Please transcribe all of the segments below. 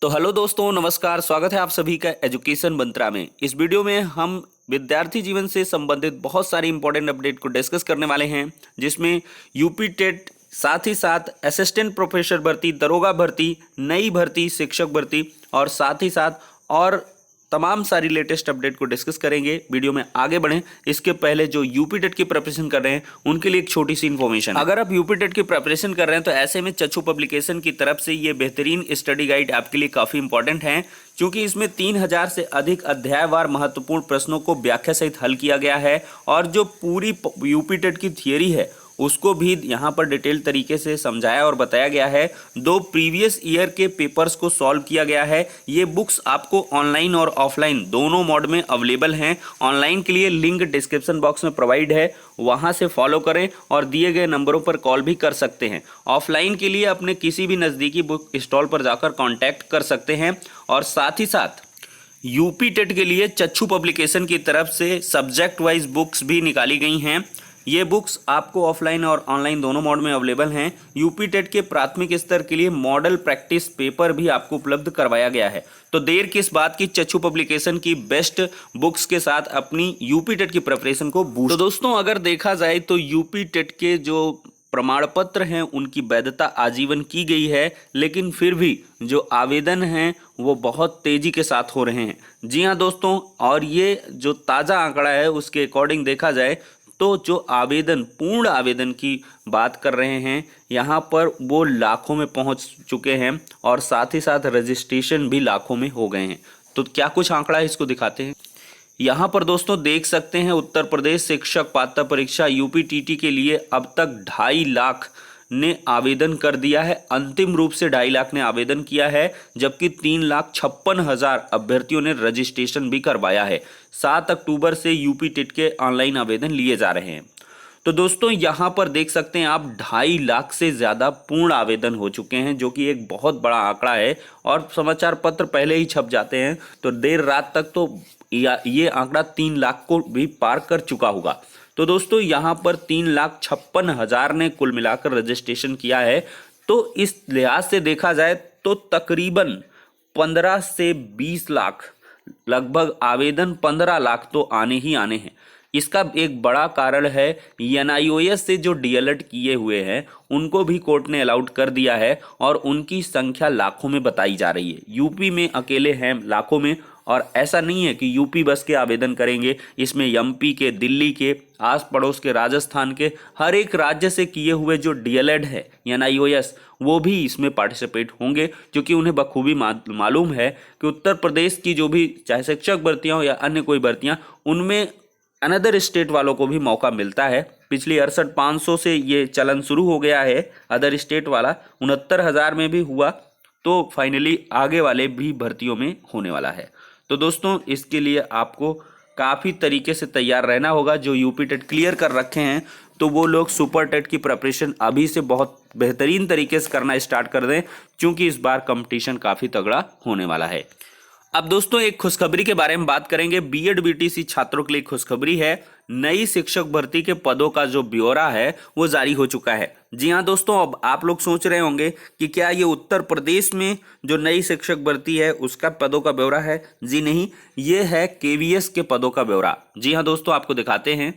तो हेलो दोस्तों, नमस्कार। स्वागत है आप सभी का एजुकेशन मंत्रा में। इस वीडियो में हम विद्यार्थी जीवन से संबंधित बहुत सारी इंपॉर्टेंट अपडेट को डिस्कस करने वाले हैं, जिसमें यूपी टेट, साथ ही साथ असिस्टेंट प्रोफेसर भर्ती, दरोगा भर्ती, नई भर्ती, शिक्षक भर्ती और साथ ही साथ और तमाम सारी लेटेस्ट अपडेट को डिस्कस करेंगे। वीडियो में आगे बढ़ें इसके पहले जो यूपी टेट की प्रिपरेशन कर रहे हैं उनके लिए एक छोटी सी इन्फॉर्मेशन। अगर आप यूपी टेट की प्रिपरेशन कर रहे हैं तो ऐसे में चक्षु पब्लिकेशन की तरफ से ये बेहतरीन स्टडी गाइड आपके लिए काफ़ी इंपॉर्टेंट है, क्योंकि इसमें 3000 से अधिक अध्यायवार महत्वपूर्ण प्रश्नों को व्याख्या सहित हल किया गया है और जो पूरी यूपी टेट की थियरी है उसको भी यहाँ पर डिटेल तरीके से समझाया और बताया गया है। 2 प्रीवियस ईयर के पेपर्स को सॉल्व किया गया है। ये बुक्स आपको ऑनलाइन और ऑफलाइन दोनों मोड में अवेलेबल हैं। ऑनलाइन के लिए लिंक डिस्क्रिप्शन बॉक्स में प्रोवाइड है, वहाँ से फॉलो करें और दिए गए नंबरों पर कॉल भी कर सकते हैं। ऑफलाइन के लिए अपने किसी भी नज़दीकी बुक स्टॉल पर जाकर कॉन्टैक्ट कर सकते हैं। और साथ ही साथ यूपी टेट के लिए चक्षु पब्लिकेशन की तरफ से सब्जेक्ट वाइज बुक्स भी निकाली गई हैं। ये बुक्स आपको ऑफलाइन और ऑनलाइन दोनों मोड में अवेलेबल हैं। यूपी टेट के प्राथमिक स्तर के लिए मॉडल प्रैक्टिस पेपर भी आपको उपलब्ध करवाया गया है। तो देर किस बात की, चक्षु पब्लिकेशन की बेस्ट बुक्स के साथ अपनी यूपी टेट की प्रिपरेशन को बूस्ट। तो दोस्तों, अगर देखा जाए तो यूपी टेट के जो प्रमाण पत्र हैं उनकी वैधता आजीवन की गई है, लेकिन फिर भी जो आवेदन हैं वो बहुत तेजी के साथ हो रहे हैं। जी हाँ दोस्तों, और ये जो ताज़ा आंकड़ा है उसके अकॉर्डिंग देखा जाए तो जो आवेदन, पूर्ण आवेदन की बात कर रहे हैं यहाँ पर, वो लाखों में पहुँच चुके हैं और साथ ही साथ रजिस्ट्रेशन भी लाखों में हो गए हैं। तो क्या कुछ आंकड़ा है इसको दिखाते हैं। यहाँ पर दोस्तों देख सकते हैं, उत्तर प्रदेश शिक्षक पात्रता परीक्षा यूपीटीटी के लिए अब तक 2.5 लाख ने आवेदन कर दिया है। अंतिम रूप से 2.5 लाख ने आवेदन किया है, जबकि 3,56,000 अभ्यर्थियों ने रजिस्ट्रेशन भी करवाया है। 7 अक्टूबर से यूपी टेट के ऑनलाइन आवेदन लिए जा रहे हैं। तो दोस्तों यहाँ पर देख सकते हैं आप, 2.5 लाख से ज़्यादा पूर्ण आवेदन हो चुके हैं, जो कि एक बहुत बड़ा आंकड़ा है। और समाचार पत्र पहले ही छप जाते हैं तो देर रात तक तो ये आंकड़ा 3 लाख को भी पार कर चुका होगा। तो दोस्तों यहाँ पर 3,56,000 ने कुल मिलाकर रजिस्ट्रेशन किया है। तो इस लिहाज से देखा जाए तो तकरीबन 15 से 20 लाख, लगभग आवेदन 15 लाख तो आने ही आने हैं। इसका एक बड़ा कारण है एनआईओएस से जो डीएलएड किए हुए हैं उनको भी कोर्ट ने अलाउड कर दिया है और उनकी संख्या लाखों में बताई जा रही है। यूपी में अकेले हैं लाखों में, और ऐसा नहीं है कि यूपी बस के आवेदन करेंगे, इसमें एमपी के, दिल्ली के, आस पड़ोस के, राजस्थान के, हर एक राज्य से किए हुए जो डीएलएड है एनआईओएस वो भी इसमें पार्टिसिपेट होंगे, क्योंकि उन्हें बखूबी मालूम है कि उत्तर प्रदेश की जो भी चाहे शिक्षक भर्तियाँ हो या अन्य कोई भर्तियाँ, उनमें अनदर स्टेट वालों को भी मौका मिलता है। पिछली 68,500 से ये चलन शुरू हो गया है अदर स्टेट वाला, 69,000 में भी हुआ, तो फाइनली आगे वाले भी भर्तियों में होने वाला है। तो दोस्तों इसके लिए आपको काफ़ी तरीके से तैयार रहना होगा। जो यूपी टेट क्लियर कर रखे हैं तो वो लोग सुपर टेट की प्रिपरेशन अभी से बहुत बेहतरीन तरीके से करना स्टार्ट कर दें, क्योंकि इस बार कंपटीशन काफ़ी तगड़ा होने वाला है। अब दोस्तों एक खुशखबरी के बारे में बात करेंगे। बीएड बीटीसी छात्रों के लिए खुशखबरी है। नई शिक्षक भर्ती के पदों का जो ब्यौरा है वो जारी हो चुका है। जी हाँ दोस्तों, अब आप लोग सोच रहे होंगे कि क्या ये उत्तर प्रदेश में जो नई शिक्षक भर्ती है उसका पदों का ब्यौरा है। जी नहीं, ये है केवीएस के पदों का ब्यौरा। जी हाँ दोस्तों, आपको दिखाते हैं।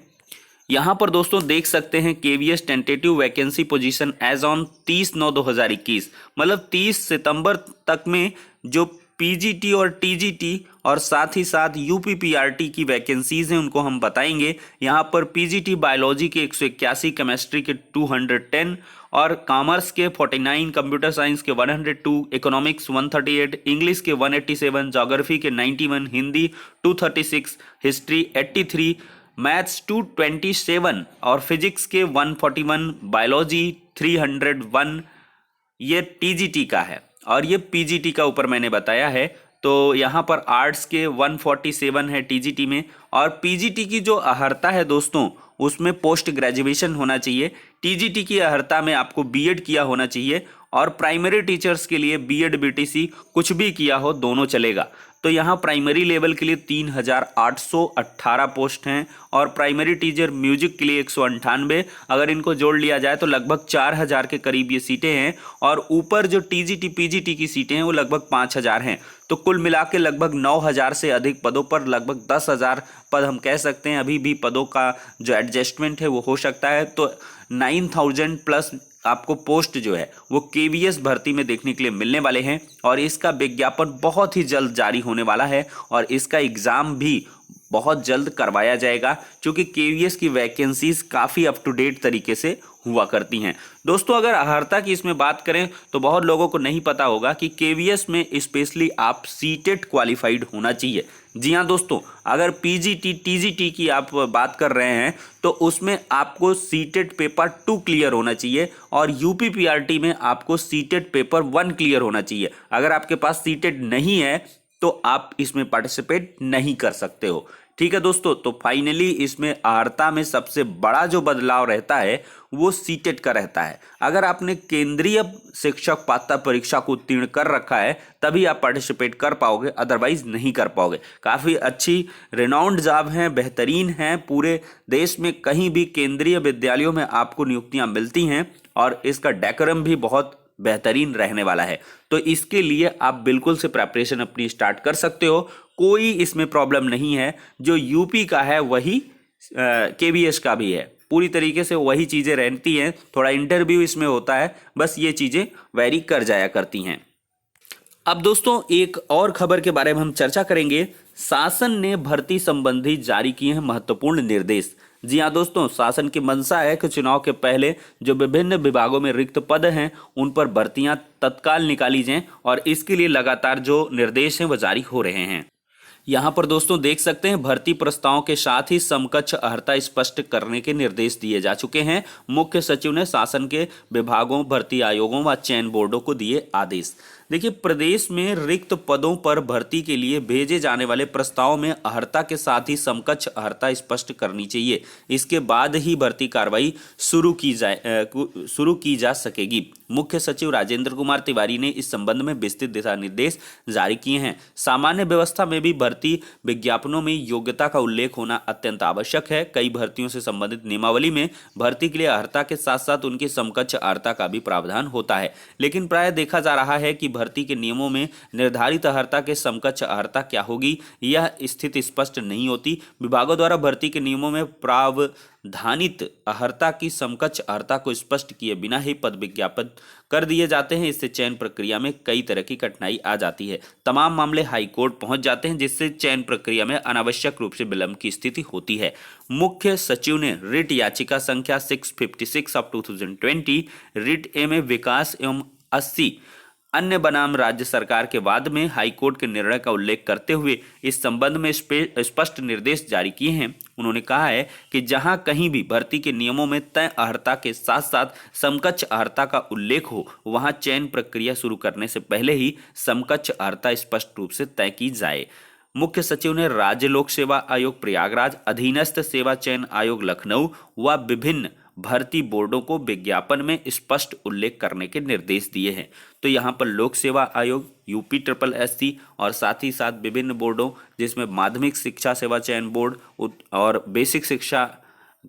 यहाँ पर दोस्तों देख सकते हैं KVS tentative vacancy position as on 30/9/2021, मतलब 30 सितंबर तक में जो पीजीटी और टीजीटी और साथ ही साथ यूपीपीआरटी की वैकेंसीज हैं उनको हम बताएंगे। यहाँ पर पीजीटी बायोलॉजी के 181, केमिस्ट्री के 210 और कॉमर्स के 49, कंप्यूटर साइंस के 102, इकोनॉमिक्स 138, इंग्लिश के 187, ज्योग्राफी के 91, हिंदी 236, हिस्ट्री 83, मैथ्स 227 और फिजिक्स के 141, बायोलॉजी 301। ये टीजीटी का है और ये पीजीटी का ऊपर मैंने बताया है। तो यहाँ पर आर्ट्स के 147 है टीजीटी में, और पीजीटी की जो अहर्ता है दोस्तों उसमें पोस्ट ग्रेजुएशन होना चाहिए। टीजीटी की अहर्ता में आपको बीएड किया होना चाहिए और प्राइमरी टीचर्स के लिए बीएड बीटीसी कुछ भी किया हो दोनों चलेगा। तो यहाँ प्राइमरी लेवल के लिए 3,818 पोस्ट हैं और प्राइमरी टीचर म्यूजिक के लिए 198, अगर इनको जोड़ लिया जाए तो लगभग 4,000 के करीब ये सीटें हैं। और ऊपर जो टीजीटी पीजीटी की सीटें हैं वो लगभग 5,000 हैं। तो कुल मिला के लगभग 9,000 से अधिक पदों पर लगभग 10,000 पद हम कह सकते हैं। अभी भी पदों का जो एडजस्टमेंट है वो हो सकता है। तो 9,000 प्लस आपको पोस्ट जो है वो केवीएस भर्ती में देखने के लिए मिलने वाले हैं और इसका विज्ञापन बहुत ही जल्द जारी होने वाला है और इसका एग्ज़ाम भी बहुत जल्द करवाया जाएगा, क्योंकि केवीएस की वैकेंसीज काफ़ी अप टू डेट तरीके से हुआ करती हैं। दोस्तों, अगर अर्हता की इसमें बात करें तो बहुत लोगों को नहीं पता होगा कि केवीएस में स्पेशली आप सीटेट क्वालिफाइड होना चाहिए। जी हाँ दोस्तों, अगर पीजीटी टीजीटी की आप बात कर रहे हैं तो उसमें आपको सीटेट पेपर 2 क्लियर होना चाहिए और यूपीपीआरटी में आपको सीटेट पेपर 1 क्लियर होना चाहिए। अगर आपके पास सीटेट नहीं है तो आप इसमें पार्टिसिपेट नहीं कर सकते हो। ठीक है दोस्तों, तो फाइनली इसमें अर्हता में सबसे बड़ा जो बदलाव रहता है वो सीटेट का रहता है। अगर आपने केंद्रीय शिक्षक पात्रता परीक्षा को उत्तीर्ण कर रखा है तभी आप पार्टिसिपेट कर पाओगे, अदरवाइज नहीं कर पाओगे। काफ़ी अच्छी रेनाउंड जॉब है, बेहतरीन है। पूरे देश में कहीं भी केंद्रीय विद्यालयों में आपको नियुक्तियां मिलती हैं और इसका डेकोरम भी बहुत बेहतरीन रहने वाला है। तो इसके लिए आप बिल्कुल से प्रेपरेशन अपनी स्टार्ट कर सकते हो, कोई इसमें प्रॉब्लम नहीं है। जो यूपी का है वही केवीएस का भी है, पूरी तरीके से वही चीज़ें रहती हैं। थोड़ा इंटरव्यू इसमें होता है, बस ये चीज़ें वेरी कर जाया करती हैं। अब दोस्तों, एक और खबर के बारे में हम चर्चा करेंगे। शासन ने भर्ती संबंधी जारी किए हैं महत्वपूर्ण निर्देश। जी हाँ दोस्तों, शासन की मंशा है कि चुनाव के पहले जो विभिन्न विभागों में रिक्त पद हैं उन पर भर्तियां तत्काल निकाली जाएं और इसके लिए लगातार जो निर्देश हैं वो जारी हो रहे हैं। यहाँ पर दोस्तों देख सकते हैं, भर्ती प्रस्तावों के साथ ही समकक्ष अर्हता स्पष्ट करने के निर्देश दिए जा चुके हैं। मुख्य सचिव ने शासन के विभागों, भर्ती आयोगों व चयन बोर्डों को दिए आदेश। देखिए, प्रदेश में रिक्त पदों पर भर्ती के लिए भेजे जाने वाले प्रस्तावों में अर्हता के साथ ही समकक्ष अर्हता स्पष्ट करनी चाहिए। इसके बाद ही भर्ती कार्रवाई शुरू की जा सकेगी। मुख्य सचिव राजेंद्र कुमार तिवारी ने इस संबंध में विस्तृत दिशा निर्देश जारी किए हैं। सामान्य व्यवस्था में भी भर्ती विज्ञापनों में योग्यता का उल्लेख होना अत्यंत आवश्यक है। कई भर्तियों से संबंधित नियमावली में भर्ती के लिए अर्हता के साथ साथ उनकी समकक्ष अर्हता का भी प्रावधान होता है, लेकिन प्राय देखा जा रहा है कि भर्ती के नियमों में निर्धारित अर्हता के समकक्ष अर्हता क्या होगी यह स्थिति स्पष्ट नहीं होती। विभागों द्वारा भर्ती के नियमों में प्रावधानित अर्हता की समकक्ष अर्हता को स्पष्ट किए बिना ही पद विज्ञापन कर दिए जाते हैं। इससे चयन प्रक्रिया में कई तरह की कठिनाई आ जाती है। तमाम मामले हाईकोर्ट पहुंच जाते हैं, जिससे चयन प्रक्रिया में अनावश्यक रूप से विलंब की स्थिति होती है। मुख्य सचिव ने रिट याचिका संख्या 656/2020 रिट ए में विकास एवं 80 अन्य बनाम राज्य सरकार के वाद में हाईकोर्ट के निर्णय का उल्लेख करते हुए इस संबंध में स्पष्ट निर्देश जारी किए हैं। उन्होंने कहा है कि जहां कहीं भी भर्ती के नियमों में तय अर्हता के साथ साथ समकक्ष अर्हता का उल्लेख हो, वहां चयन प्रक्रिया शुरू करने से पहले ही समकक्ष अर्हता स्पष्ट रूप से तय की जाए। मुख्य सचिव ने राज्य लोक सेवा आयोग प्रयागराज, अधीनस्थ सेवा चयन आयोग लखनऊ व विभिन्न भर्ती बोर्डों को विज्ञापन में स्पष्ट उल्लेख करने के निर्देश दिए हैं। तो यहाँ पर लोक सेवा आयोग, यूपी SSSC और साथ ही साथ विभिन्न बोर्डों जिसमें माध्यमिक शिक्षा सेवा चयन बोर्ड और बेसिक शिक्षा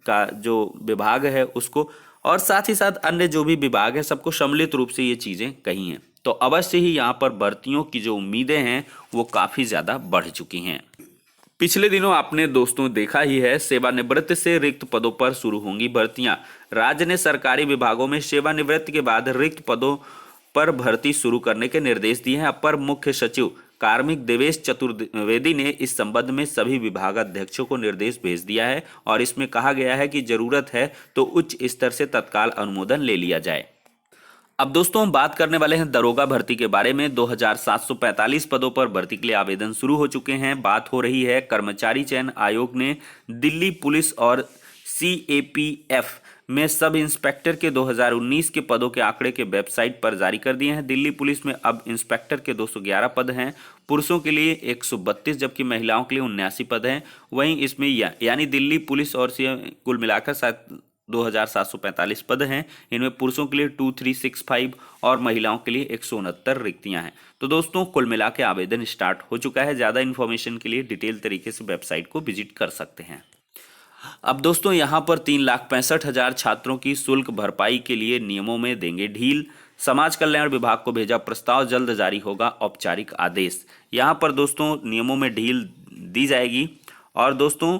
का जो विभाग है उसको, और साथ ही साथ अन्य जो भी विभाग है, सबको सम्मिलित रूप से ये चीज़ें कही हैं। तो अवश्य ही यहाँ पर भर्तियों की जो उम्मीदें हैं वो काफ़ी ज़्यादा बढ़ चुकी हैं। पिछले दिनों आपने दोस्तों देखा ही है, सेवानिवृत्त से रिक्त पदों पर शुरू होंगी भर्तियां। राज्य ने सरकारी विभागों में सेवानिवृत्ति के बाद रिक्त पदों पर भर्ती शुरू करने के निर्देश दिए हैं। अपर मुख्य सचिव कार्मिक देवेश चतुर्वेदी ने इस संबंध में सभी विभागाध्यक्षों को निर्देश भेज दिया है और इसमें कहा गया है कि जरूरत है तो उच्च स्तर से तत्काल अनुमोदन ले लिया जाए। अब दोस्तों हम बात करने वाले हैं दरोगा भर्ती के बारे में। 2745 पदों पर भर्ती के लिए आवेदन शुरू हो चुके हैं। बात हो रही है कर्मचारी चयन आयोग ने दिल्ली पुलिस और CAPF में सब इंस्पेक्टर के 2019 के पदों के आंकड़े के वेबसाइट पर जारी कर दिए हैं। दिल्ली पुलिस में अब इंस्पेक्टर के 211 पद हैं, पुरुषों के लिए 132 जबकि महिलाओं के लिए 79 पद हैं। वहीं इसमें यानी दिल्ली पुलिस और कुल मिलाकर शायद 2745 पद हैं। इनमें पुरुषों के लिए 2365 और महिलाओं के लिए 169 रिक्तियां हैं। तो दोस्तों कुल मिला के आवेदन स्टार्ट हो चुका है। ज़्यादा इन्फॉर्मेशन के लिए डिटेल तरीके से वेबसाइट को विजिट कर सकते हैं। अब दोस्तों यहाँ पर 3,65,000 छात्रों की शुल्क भरपाई के लिए नियमों में देंगे ढील। समाज कल्याण विभाग को भेजा प्रस्ताव, जल्द जारी होगा औपचारिक आदेश। यहाँ पर दोस्तों नियमों में ढील दी जाएगी। और दोस्तों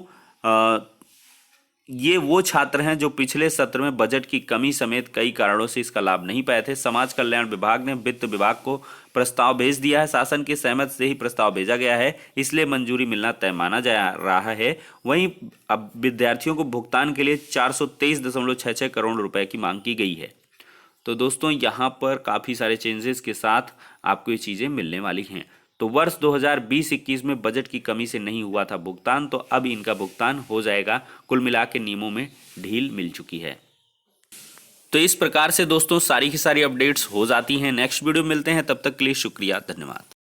ये वो छात्र हैं जो पिछले सत्र में बजट की कमी समेत कई कारणों से इसका लाभ नहीं पाए थे। समाज कल्याण विभाग ने वित्त विभाग को प्रस्ताव भेज दिया है। शासन की सहमति से ही प्रस्ताव भेजा गया है, इसलिए मंजूरी मिलना तय माना जा रहा है। वहीं अब विद्यार्थियों को भुगतान के लिए 423.66 करोड़ रुपए की मांग की गई है। तो दोस्तों यहाँ पर काफ़ी सारे चेंजेस के साथ आपको ये चीज़ें मिलने वाली हैं। तो वर्ष 2020-21 में बजट की कमी से नहीं हुआ था भुगतान, तो अब इनका भुगतान हो जाएगा। कुल मिला के नियमों में ढील मिल चुकी है। तो इस प्रकार से दोस्तों सारी की सारी अपडेट्स हो जाती हैं। नेक्स्ट वीडियो मिलते हैं, तब तक के लिए शुक्रिया, धन्यवाद।